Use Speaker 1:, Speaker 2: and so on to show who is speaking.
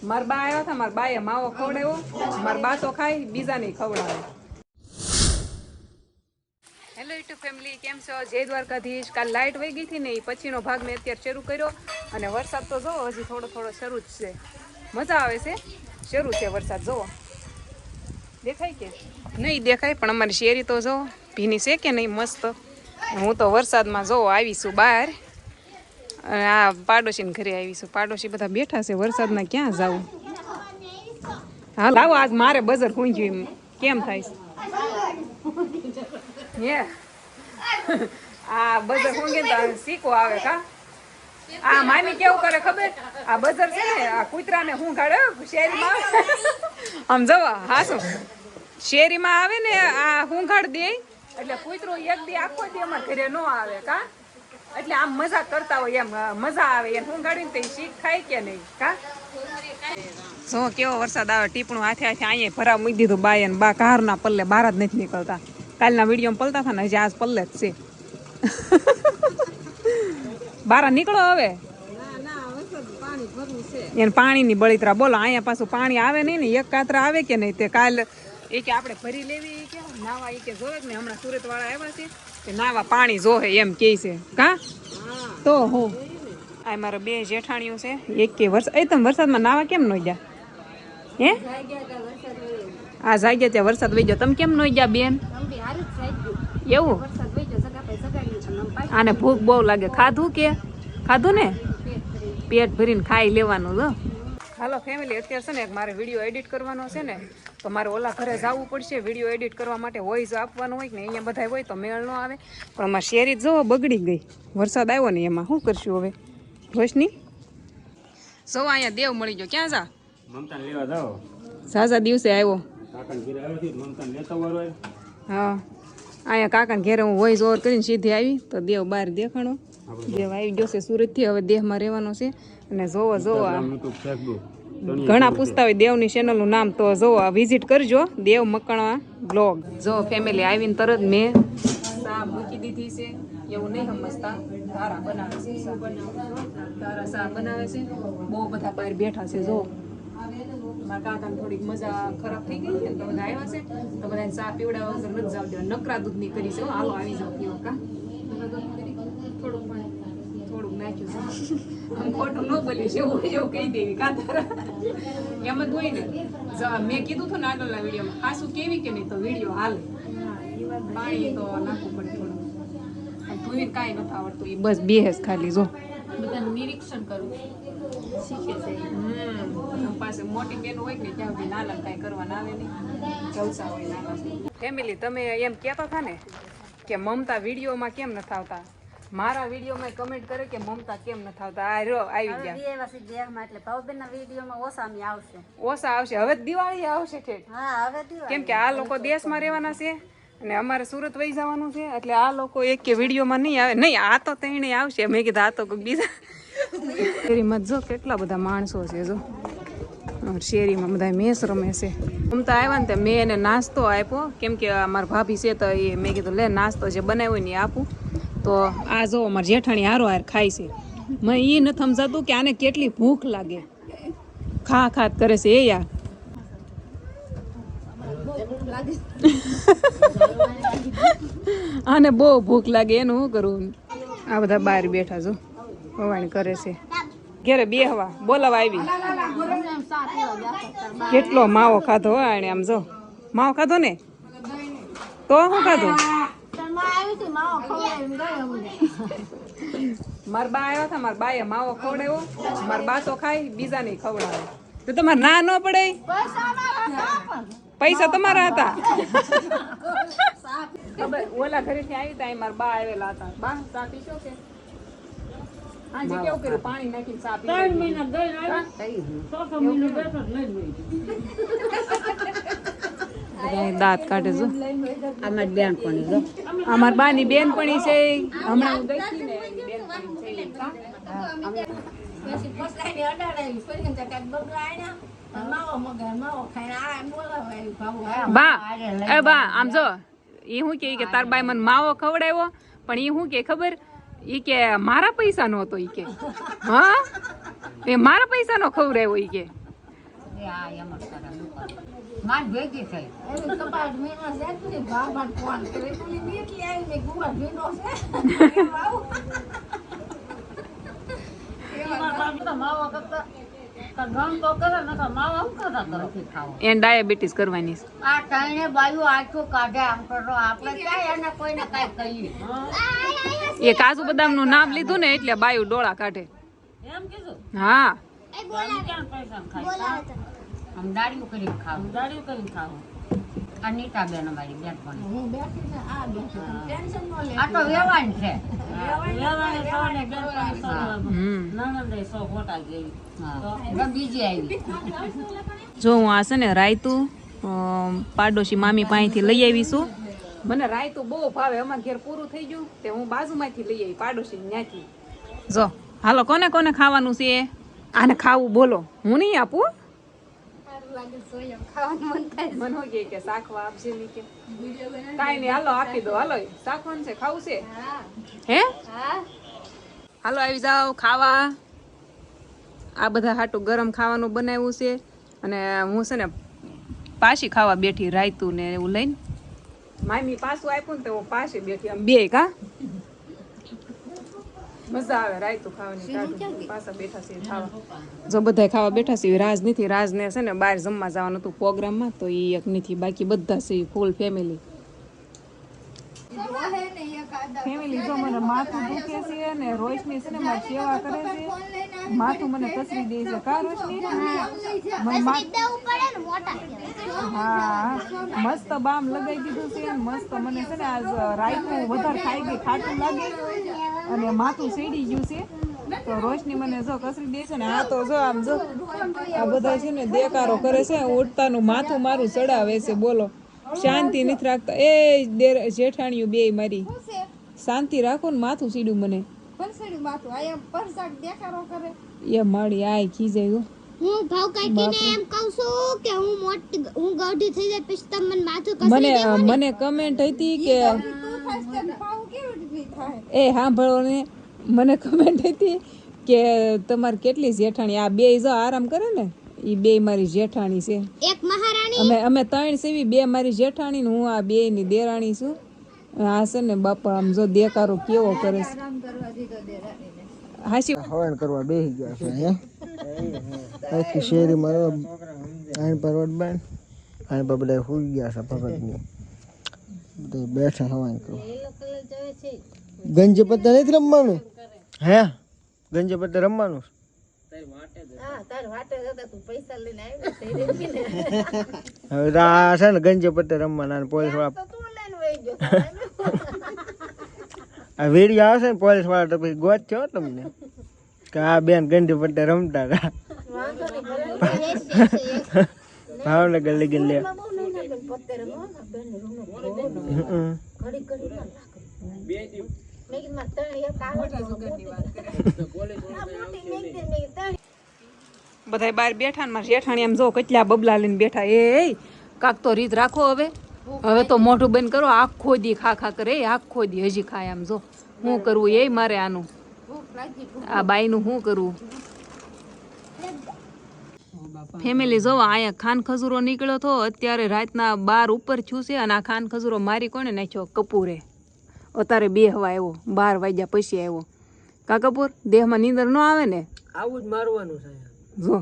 Speaker 1: મારા બા આવ્યા હતા, મારા બાએ માવો ખવડાવ્યો, મારા બા તો ખાય, બીજા નહીં ખવડાવે. હેલો યુટ્યુબ ફેમિલી, કેમ છો? જય દ્વારકાધીશ. કાલ લાઇટ વહી ગઈ હતી ને, એ પછીનો ભાગ મેં અત્યારે શરૂ કર્યો. અને વરસાદ તો જોવો હજી થોડો થોડો શરૂ જ છે. મજા આવે છે, શરૂ છે વરસાદ. જોવો દેખાય કે નહીં દેખાય, પણ અમારી શેરી તો જો ભીની છે કે નહીં મસ્ત. હું તો વરસાદમાં જોવો આવીશું બહાર, અને આ પાડોશીને ઘરે આવીશું. પાડોશી બધા બેઠા છે, વરસાદમાં ક્યાં જાવું. હા લાવો, આજ મારે બજર ખૂંચ્યું એમ કેમ થાય હે. આ બજર ખૂંગે તો શીખો આવે કા. આ મામી કેવું કરે ખબર? આ બજર છે ને, આ કૂતરાને હું ગાડે શેરીમાં આમ જવા હાસું શેરીમાં આવે ને, આ હું ગાડ દે એટલે કૂતરો એક દી આખો દી અમારા ઘરે ન આવે કા. એટલે આમ મજા કરતા હોય એમ મજા આવે એને હું ગાડીને તો શીખ ખાય કે નહીં કા. જો કેવો વરસાદ આવે, ટીપણું હાથે હાથે અહીંયા ભરા મૂકી દીધું બાય ને બા કારના પલ્લે બહાર જ નથી નીકળતા. કાલના વિડીયોમાં પલતા હતા ને, હજી આજ પલ્લે જ છે. બહાર નીકળો હવે, એને પાણીની બળિતરા બોલો. અહીંયા પાછું પાણી આવે નહીં ને, એક કાતરા આવે કે નહીં. તે કાલ એ કે આપણે ભરી લેવી કે નાવા, એ કે જોવે ને હમણાં સુરત વાળા આવ્યા છે કે નાવા પાણી જોહે એમ કે છે કા. તો હું આ મારા બે જેઠાણીઓ છે, એક કે વરસાદ એ તમે વરસાદમાં નાવા કેમ ન ગયા હે? આ જાગ્યા ત્યાં વરસાદ વહી ગયો, તમે કેમ ન ગયા બેન? એવું આને ભૂખ બહુ લાગે. ખાધું કે ખાધું ને? પેટ ભરીને ખાઈ લેવાનું. જો હાલો ફેમિલી, અત્યારે છે ને મારે વિડીયો એડિટ કરવાનો છે ને, તો મારે ઓલા ઘરે જવું પડશે. વિડીયો એડિટ કરવા માટે વોઇસ આપવાનું હોય ને, અહીંયા બધા હોય તો મેળ ન આવે. પણ અમારી શેરી જો બગડી ગઈ, વરસાદ આવ્યો ને એમાં શું કરશું હવે? રોશની જો અહીંયા દેવ મળી ગયો. ક્યાં જા? મમતા લેવા જાઓ. સાજા દિવસે આવ્યો. હા અહીંયા કાકાને ઘેરે હું વોઇસ ઓવર કરીને સીધી આવી તો દેવ બહાર દેખાણો. દેવ આવી ગયો છે સુરતથી, હવે દેહમાં રહેવાનો છે. અને જોવો જોવો ઘણા પૂછતા હોય દેવની ચેનલનું નામ, તો જોવો વિઝિટ કરજો, દેવ મકણવા બ્લોગ. જો ફેમિલી આવીને તરત મેં સા મૂકી દીધી છે, એવું નહીં સમજતા. ધારા બનાવે છે, ધારા સા બનાવે છે. બહુ બધા બહાર બેઠા છે. જો મારા કાકાને થોડીક મજા ખરાબ થઈ ગઈ છે, તો બધા આવ્યા છે, તો બધા ચા પીવડાવવા વગર નથી જાવ દેવા. નકરા દૂધની કરી છે. હાલો આવી જાવ પીવો કા. થોડુંક નાખ્યું છે, આમ ખોટું ન બોલી છે એવું એવું કહી દેવી કા. તારા એમ જ હોય ને. મેં કીધું હતું ને આગળના વિડીયોમાં, ખાસું કેવી કે નહીં તો વિડીયો હાલે. પાણી તો નાખવું પડે થોડું. ધોઈને કાંઈ નથી આવડતું, એ બસ બેહેસ ખાલી. જો બધાનું નિરીક્ષણ કરવું શીખે છે. પાસે મોટી બેન હોય ને ત્યાં સુધી નાના કાંઈ કરવાના આવે નહીં, જલસા હોય નાના. ફેમિલી તમે એમ કહેતા હતા ને કે મમતા વિડીયોમાં કેમ નથી આવતા, મારા વિડીયોમાં કમેન્ટ કરે કે મમતા કેમ નથી આવતા. આ રો આવી ગયા એટલે ભાવબેનના વિડીયોમાં ઓછા આવશે. હવે દિવાળી આવશે ઠેક. કેમ કે આ લોકો દેશમાં રહેવાના છે અને અમારે સુરત વહી જવાનું છે, એટલે આ લોકો એક કે વિડીયોમાં નહીં આવે. નહીં આ તો તેને આવશે. મેં કીધું આ તો બીજા શેરીમાં જો કેટલા બધા માણસો છે. જો શેરીમાં બધા મેસ રમે છે. મમતા આવ્યા ને મેં એને નાસ્તો આપ્યો, કેમ કે અમારા ભાભી છે તો એ મેં કીધું લે નાસ્તો જે બનાવ્યો ને એ આપું. તો આ જો અમારી જેઠાણી હારો હાર ખાય છે. મને એ નથી સમજાતું કે આને કેટલી ભૂખ લાગે, ખા ખાત કરે છે એ યાર. આને બહુ ભૂખ લાગે, એનું શું કરવું? આ બધા બહાર બેઠા જો હવાણી કરે છે. ઘેરે બેહવા બોલાવા આવી. કેટલો માવો ખાધો હોય આને. આમ જો માવો ખાધો ને તો શું ખાધું? મારા બા આવ્યા હતા, મારા બાએ માવો ખવડાવ્યો. મારા બા તો ખાય, બીજા નહીં ખવડાવે. તો તમારે ના ન પડે? પૈસા તમારા હતા. ઓલા ઘરેથી આવી હતા, મારા બા આવેલા હતા. બા ચા પીશો કે? આજે કેવું કર્યું? પાણી નાખીને ચા પી. 3 મહિના ગઈ દાંત કાઢે જો. અમારી બેનપણી જો, અમારી બાની બેનપણી છે. હમણાં હું ગઈ હતી ને બેનપણી છે. બા એ બા આમ જો, એ શું કે તાર બાઈ મને માવો ખવડાવ્યો, પણ એ શું કે ખબર, ઈ કે મારા પૈસા નો હતો ઈ કે હા એ મારા પૈસા નો ખવડાવ્યો ઈ કે
Speaker 2: માર ભેગી થઈ કપાટ મેનો છે બાબા ફોન કરે પેલી નીકળી આવી મે ગુવા ભીંડો છે માવા કરતા ગમ તો કરે ન તો માવા હું કરતા કરતી ખાવ
Speaker 1: એને ડાયાબિટીસ કરવાની છે
Speaker 2: આ ટાઈને બાયું આખું કાઢે આમ કરો આપણે ક્યાં એને કોઈને કાઈ કહીએ
Speaker 1: એ કાજુ બદામ નું નામ લીધું ને એટલે બાયું ડોળા કાઢે
Speaker 2: એમ કીધું
Speaker 1: હા
Speaker 2: ક્યાં પૈસા ખાય આમ દાડીઓ કરીને ખાવ અનિતા બેન અમારી બેન પણ હું બેઠી છે આ બેઠી ટેન્શન નો લે આ તો વેવાણ છે વેવાણ સોને બેન પણ નનંદે સો ફોટા ગઈ હા બીજી આવી
Speaker 1: જો હું આ છે ને રાયતું પાડોશી મામી પાસેથી લઈ આવીશું મને રાયતું બહુ ભાવે અમાર ઘેર પૂરું થઈ ગયું તે હું બાજુમાંથી લઈ આવી પાડોશી ત્યાંથી જો હાલો કોને કોને ખાવાનું છે આને ખાવું બોલો હું નહીં આપું મને કે શાકવા આપશે નહીં કે કાંઈ નહીં હાલો આપી દો હાલો શાકવાનું છે ખાવું છે હે હાલો આવી જાઓ ખાવા આ બધા હાટું ગરમ ખાવાનું બનાવ્યું છે અને હું છે ને પાછી ખાવા બેઠી રાયતું ને એવું લઈને મામી પાછું આપ્યું ને તો હું પાછી બેઠી આમ બે કા મજા આવે રાયતું ખાવાની પાછા બેઠા છે ખાવા જો બધા ખાવા બેઠા છે રાજ નથી રાજને છે ને બહાર જમવા જવાનું હતું પ્રોગ્રામમાં તો એ એક નથી બાકી બધા છે ફૂલ ફેમિલી જો મને માથું દુખે છે ને રોશની છે ને મારી સેવા કરે છે માથું મને કસરી દે છે કા રોશની હા મસ્ત બામ લગાવી દીધું છે મસ્ત મને છે ને આજ રાયતું વધારે ખાઈ ગઈ ખાટું લાગે અને માથું સેડી ગયું છે તો રોશની મને જો કસરી દે છે ને આ તો જો આમ જો આ બધા છે ને દેકારો કરે છે ઉડતાનું માથું મારું ચડાવે છે બોલો શાંતિ નથી રાખતા એ જેઠાણીયું બે મારી શાંતિ રાખો ને માથું સીડ્યું મને એ મારી આય ખીજાય
Speaker 3: હું ભાવ કાઢીને એમ કહું છું કે હું ગૌઢી થઈ જાય પછી તમને માથું
Speaker 1: મને કમેન્ટ હતી કે એ સાંભળો ને મને કમેન્ટ હતી કે તમારે કેટલી જેઠાણી આ બે જો આરામ કરે ને એ બે મારી જેઠાણી છે
Speaker 3: એક મહારાણી
Speaker 1: અમે ત્રણ સેવી બે મારી જેઠાણી ને હું આ બે ની દેરાણી છું આ છે ને બાપા આમ જો દેકારો કેવો કરે છે હાસી
Speaker 4: હવાન કરવા બેસી ગયા છે હે આખી શેરીમાં આણ પરવટ બાન આણ પર બધા હુઈ ગયા છે ભગતની બધા બેઠા હવાન કરવા ગંજ પત્તા નથી રમવાનું હે ગંજ પત્તા રમવાનું હવે આ છે ને ગંજ પત્તા રમવાના પોલીસ વાળા આ વિડીયો આવશે ને પોલીસ વાળા તો પછી ગોત છો તમને કે આ બેન ગંડી પટ્ટે રમતા હતા ભાવનગર લઈ ગયેલી
Speaker 1: બધા બહાર બેઠા ને મારા જેઠાણી આમ જો કેટલા બબલા લઈને બેઠા એ કાક તો રીત રાખો હવે તો મોઢું બંધ કરો આખો દી ખા કરે આખો દી હજી ખાય આમ જો શું કરવું એ મારે આનું આ બાઈનું શું કરવું ફેમિલી જોવા અહીંયા ખાન ખજૂરો નીકળ્યો તો અત્યારે રાતના 12 ઉપર થયું છે અને આ ખાન ખજૂરો મારી કોને નાખ્યો કપૂરે અત્યારે 2 હવા આવ્યો 12 વાગ્યા પછી આવ્યો કા કપૂર દેહમાં નીંદર ન આવે ને
Speaker 4: આવું જ મારવાનું છે
Speaker 1: જો